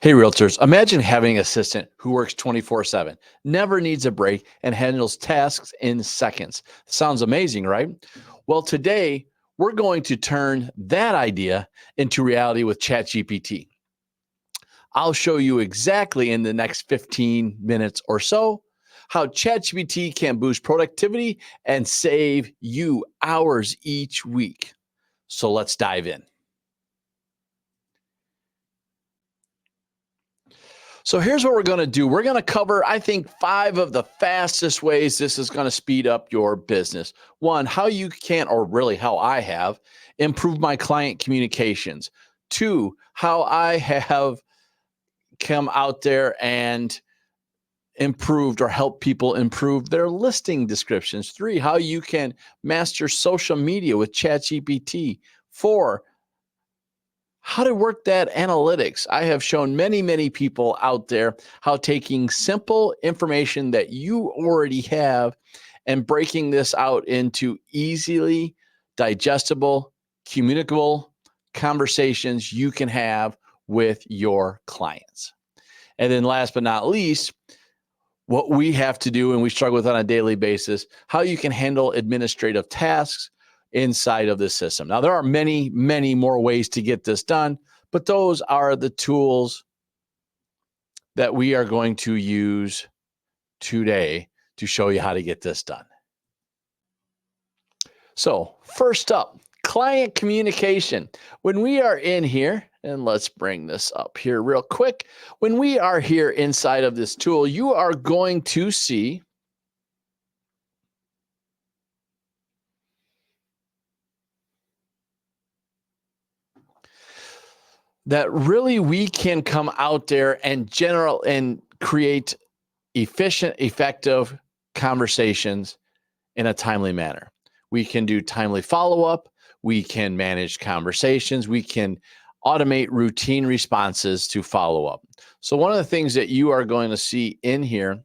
Hey, realtors, imagine having an assistant who works 24/7, never needs a break, and handles tasks in seconds. Sounds amazing, right? Well, today we're going to turn that idea into reality with ChatGPT. I'll show you exactly in the next 15 minutes or so how ChatGPT can boost productivity and save you hours each week. So let's dive in. So here's what we're going to do. We're going to cover, I think, 5 of the fastest ways this is going to speed up your business. One, how you can, or really how I have, improved my client communications. Two, how I have come out there and improved or helped people improve their listing descriptions. Three, how you can master social media with ChatGPT. Four, how to work that analytics. I have shown many, many people out there how taking simple information that you already have and breaking this out into easily digestible, communicable conversations you can have with your clients. And then last but not least, what we have to do and we struggle with on a daily basis, how you can handle administrative tasks inside of the system. Now, there are many, many more ways to get this done, but those are the tools that we are going to use today to show you how to get this done. So, first up, client communication. When we are in here, and let's bring this up here real quick. When we are here inside of this tool, you are going to see that really we can come out there and create efficient, effective conversations in a timely manner. We can do timely follow-up. We can manage conversations. We can automate routine responses to follow up. So one of the things that you are going to see in here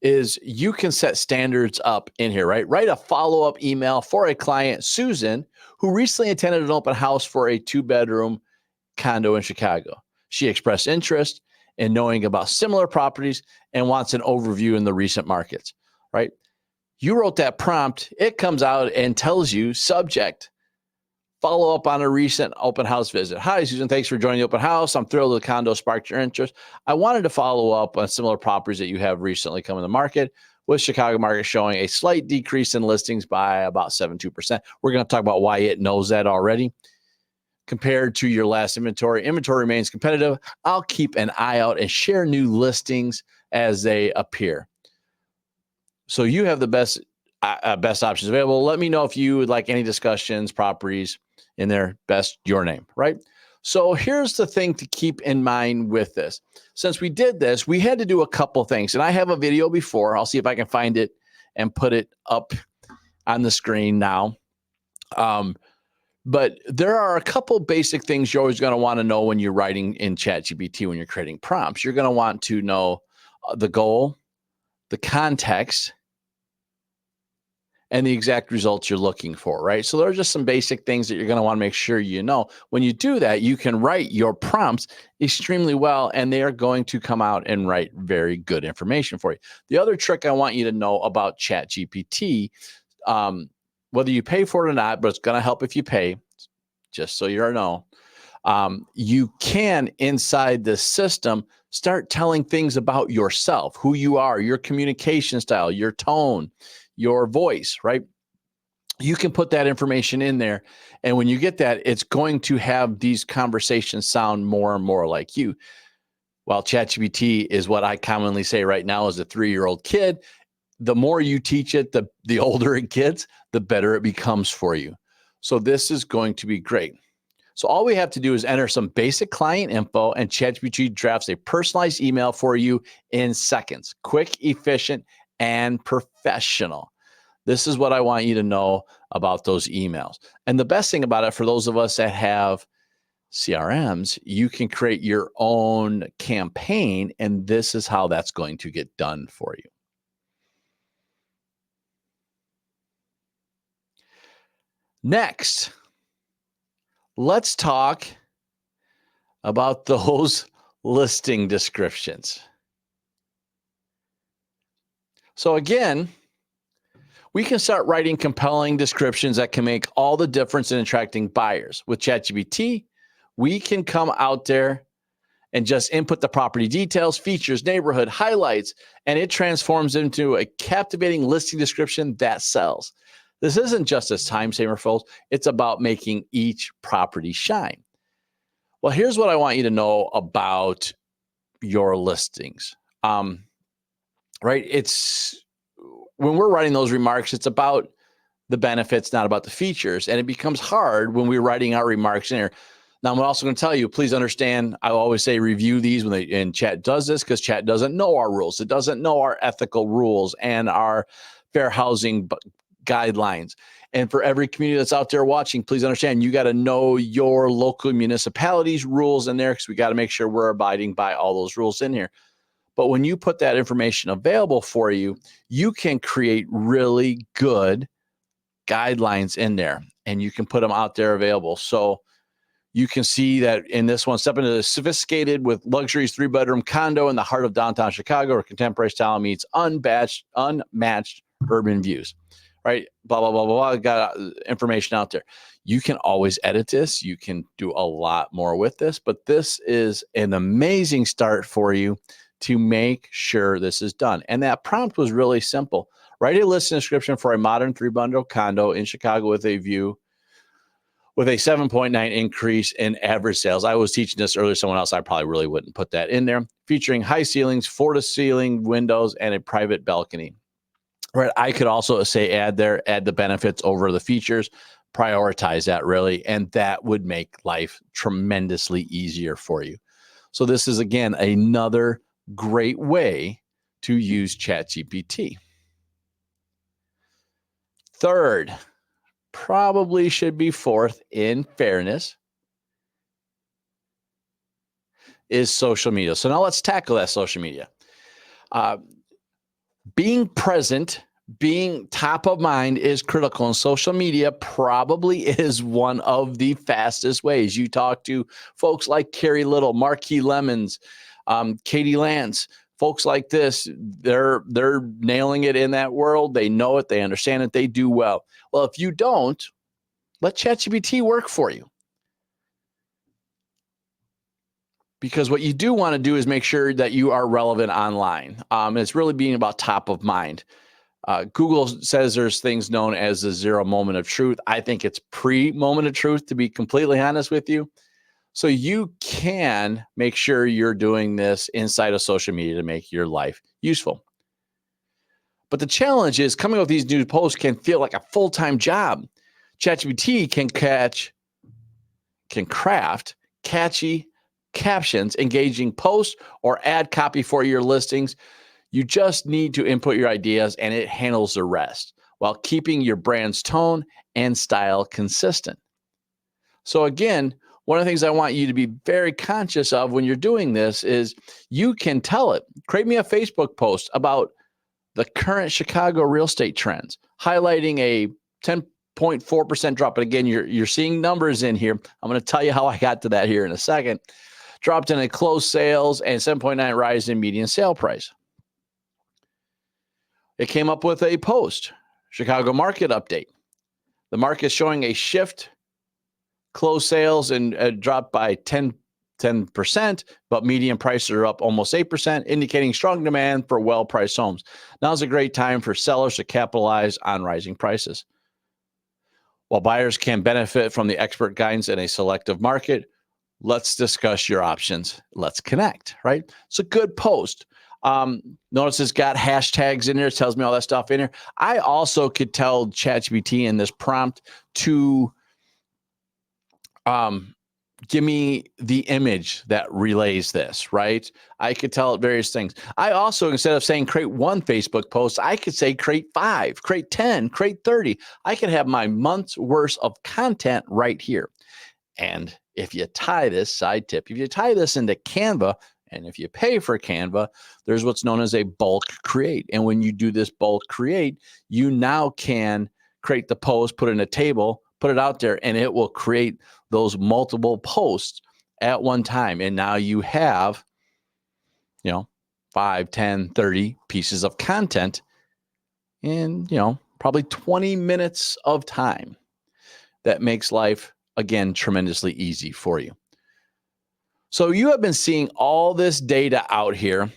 is you can set standards up in here, right? Write a follow-up email for a client, Susan, who recently attended an open house for a 2-bedroom condo in Chicago. She expressed interest in knowing about similar properties and wants an overview in the recent markets, right? You wrote that prompt, it comes out and tells you subject, follow up on a recent open house visit. Hi, Susan, thanks for joining the open house. I'm thrilled the condo sparked your interest. I wanted to follow up on similar properties that you have recently come in the market, with Chicago market showing a slight decrease in listings by about 7.2%. We're going to talk about why it knows that already. Compared to your last inventory remains competitive. I'll keep an eye out and share new listings as they appear. So you have the best options available. Let me know if you would like any discussions, properties in there. Best your name, right? So here's the thing to keep in mind with this. Since we did this, we had to do a couple things. And I have a video before. I'll see if I can find it and put it up on the screen now. But there are a couple basic things you're always going to want to know when you're writing in ChatGPT, when you're creating prompts. You're going to want to know the goal, the context, and the exact results you're looking for, right? So there are just some basic things that you're going to want to make sure you know. When you do that, you can write your prompts extremely well, and they are going to come out and write very good information for you. The other trick I want you to know about ChatGPT, whether you pay for it or not, but it's going to help if you pay, just so you know, you can, inside the system, start telling things about yourself, who you are, your communication style, your tone, your voice, right? You can put that information in there. And when you get that, it's going to have these conversations sound more and more like you. While ChatGPT is what I commonly say right now as a 3-year-old kid, the more you teach it, the older it gets, the better it becomes for you. So this is going to be great. So all we have to do is enter some basic client info, and ChatGPT drafts a personalized email for you in seconds. Quick, efficient, and professional. This is what I want you to know about those emails. And the best thing about it, for those of us that have CRMs, you can create your own campaign, and this is how that's going to get done for you. Next, let's talk about those listing descriptions. So again, we can start writing compelling descriptions that can make all the difference in attracting buyers. With ChatGPT, we can come out there and just input the property details, features, neighborhood, highlights, and it transforms into a captivating listing description that sells. This isn't just a time saver, folks. It's about making each property shine. Well, here's what I want you to know about your listings. Right? It's when we're writing those remarks, it's about the benefits, not about the features. And it becomes hard when we're writing our remarks in here. Now, I'm also going to tell you, please understand, I always say review these and Chat does this because Chat doesn't know our rules. It doesn't know our ethical rules and our fair housing guidelines. And for every community that's out there watching, please understand, you got to know your local municipalities' rules in there because we got to make sure we're abiding by all those rules in here. But when you put that information available for you, you can create really good guidelines in there and you can put them out there available. So you can see that in this one, step into the sophisticated with luxuries 3-bedroom condo in the heart of downtown Chicago, where contemporary style meets unmatched urban views, right? Blah, blah, blah, blah, blah. Got information out there. You can always edit this. You can do a lot more with this, but this is an amazing start for you to make sure this is done. And that prompt was really simple. Write a listing description for a modern 3-bedroom condo in Chicago with a view with a 7.9 increase in average sales. I was teaching this earlier, someone else, I probably really wouldn't put that in there. Featuring high ceilings, floor-to-ceiling windows, and a private balcony. Right? I could also say add the benefits over the features, prioritize that really, and that would make life tremendously easier for you. So this is, again, another great way to use ChatGPT. Third, probably should be fourth in fairness, is social media. So now let's tackle that social media. Being present, being top of mind is critical, and social media probably is one of the fastest ways. You talk to folks like Carrie Little, Marquis Lemons, Katie Lance, folks like this, they're nailing it in that world. They know it, they understand it, they do well. Well, if you don't, let ChatGPT work for you. Because what you do want to do is make sure that you are relevant online. It's really being about top of mind. Google says there's things known as the 0 moment of truth. I think it's pre-moment of truth, to be completely honest with you. So you can make sure you're doing this inside of social media to make your life useful. But the challenge is coming up with these new posts can feel like a full-time job. ChatGPT can craft catchy captions, engaging posts, or add copy for your listings. You just need to input your ideas and it handles the rest while keeping your brand's tone and style consistent. So again, one of the things I want you to be very conscious of when you're doing this is you can tell it, create me a Facebook post about the current Chicago real estate trends, highlighting a 10.4% drop. But again, you're seeing numbers in here. I'm going to tell you how I got to that here in a second. Dropped in a closed sales and 7.9 rise in median sale price. It came up with a post, Chicago market update. The market is showing a shift, closed sales and dropped by 10%, but median prices are up almost 8%, indicating strong demand for well-priced homes. Now's a great time for sellers to capitalize on rising prices. While buyers can benefit from the expert guidance in a selective market, let's discuss your options. Let's connect, right? It's a good post. Notice it's got hashtags in there. It tells me all that stuff in here. I also could tell ChatGPT in this prompt to give me the image that relays this, right? I could tell it various things. I also, instead of saying create one Facebook post, I could say create 5, create 10, create 30. I could have my month's worth of content right here. And if you tie this, side tip, if you tie this into Canva, and if you pay for Canva, there's what's known as a bulk create. And when you do this bulk create, you now can create the post, put it in a table, put it out there, and it will create those multiple posts at one time. And now you have, 5, 10, 30 pieces of content in, probably 20 minutes of time. That makes life, again, tremendously easy for you. So you have been seeing all this data out here,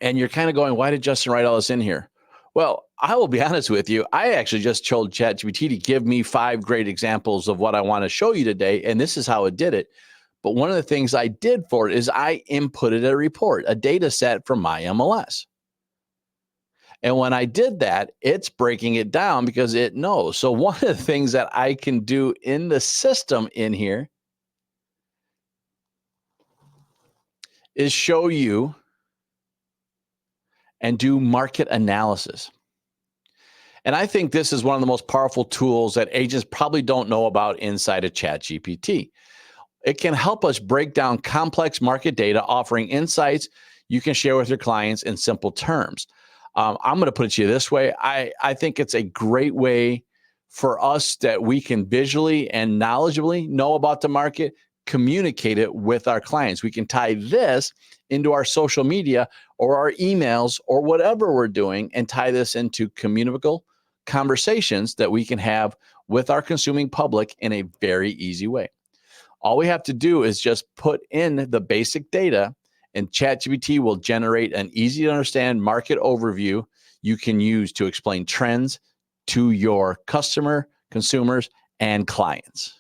and you're kind of going, why did Justin write all this in here? Well, I will be honest with you. I actually just told ChatGPT to give me 5 great examples of what I want to show you today, and this is how it did it. But one of the things I did for it is I inputted a report, a data set from my MLS. And when I did that, it's breaking it down because it knows. So one of the things that I can do in the system in here is show you and do market analysis. And I think this is one of the most powerful tools that agents probably don't know about inside of ChatGPT. It can help us break down complex market data, offering insights you can share with your clients in simple terms. I'm going to put it to you this way. I think it's a great way for us that we can visually and knowledgeably know about the market, communicate it with our clients. We can tie this into our social media or our emails or whatever we're doing and tie this into communicable conversations that we can have with our consuming public in a very easy way. All we have to do is just put in the basic data, and ChatGPT will generate an easy to understand market overview you can use to explain trends to your customer, consumers, and clients.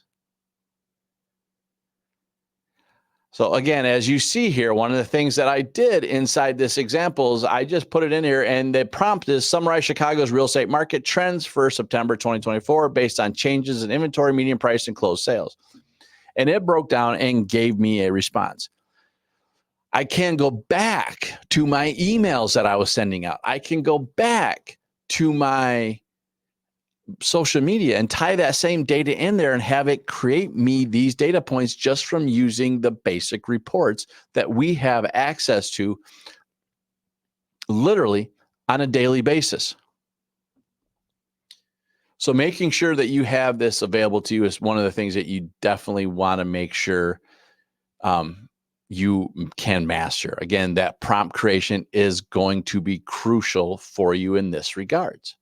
So again, as you see here, one of the things that I did inside this example is I just put it in here, and the prompt is summarize Chicago's real estate market trends for September 2024 based on changes in inventory, median price, and closed sales. And it broke down and gave me a response. I can go back to my emails that I was sending out. I can go back to my social media and tie that same data in there and have it create me these data points just from using the basic reports that we have access to literally on a daily basis. So making sure that you have this available to you is one of the things that you definitely want to make sure you can master. Again, that prompt creation is going to be crucial for you in this regards.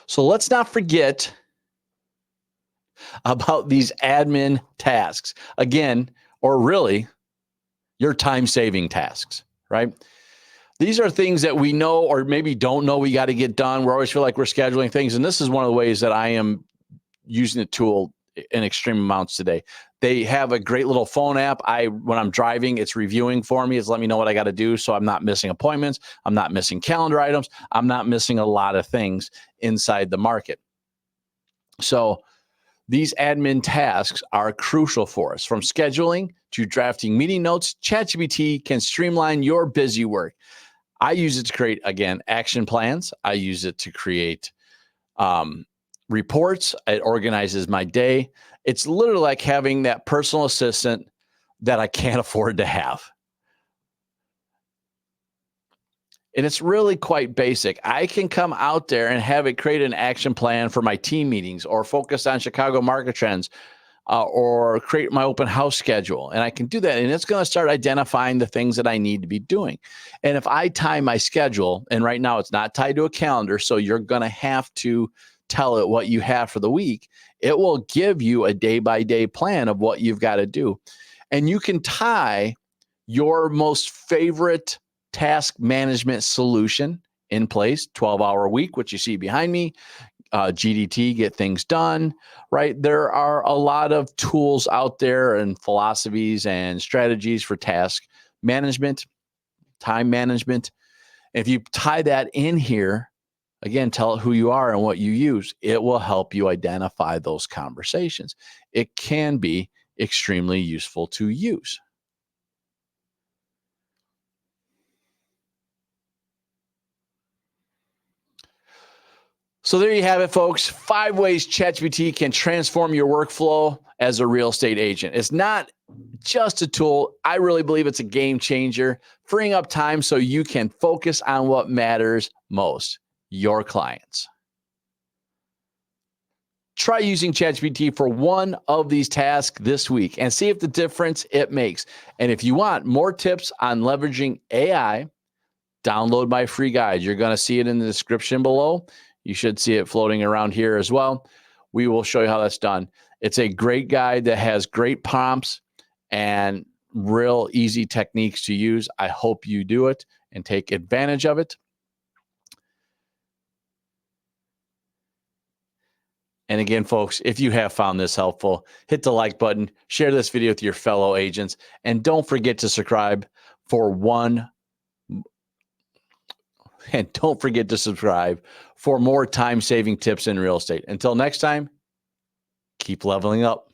So let's not forget about these admin tasks. Again, or really your time-saving tasks, right? These are things that we know or maybe don't know we got to get done. We always feel like we're scheduling things. And this is one of the ways that I am using the tool in extreme amounts today. They have a great little phone app. When I'm driving, it's reviewing for me. It's letting me know what I got to do. So I'm not missing appointments. I'm not missing calendar items. I'm not missing a lot of things inside the market. So these admin tasks are crucial for us. From scheduling to drafting meeting notes, ChatGPT can streamline your busy work. I use it to create, again, action plans. I use it to create reports. It organizes my day. It's literally like having that personal assistant that I can't afford to have. And it's really quite basic. I can come out there and have it create an action plan for my team meetings or focus on Chicago market trends or create my open house schedule. And I can do that. And it's going to start identifying the things that I need to be doing. And if I tie my schedule, and right now it's not tied to a calendar, so you're going to have to tell it what you have for the week, it will give you a day-by-day plan of what you've got to do. And you can tie your most favorite task management solution in place, 12-hour week, which you see behind me, GDT, get things done, right? There are a lot of tools out there and philosophies and strategies for task management, time management. If you tie that in here, again, tell it who you are and what you use, it will help you identify those conversations. It can be extremely useful to use. So there you have it, folks. 5 ways ChatGPT can transform your workflow as a real estate agent. It's not just a tool. I really believe it's a game changer, freeing up time so you can focus on what matters most. your clients. Try using ChatGPT for one of these tasks this week and see if the difference it makes. And if you want more tips on leveraging AI, download my free guide. You're going to see it in the description below. You should see it floating around here as well. We will show you how that's done. It's a great guide that has great prompts and real easy techniques to use. I hope you do it and take advantage of it. And again, folks, if you have found this helpful, hit the like button, share this video with your fellow agents, and don't forget to subscribe for more time-saving tips in real estate. Until next time, keep leveling up.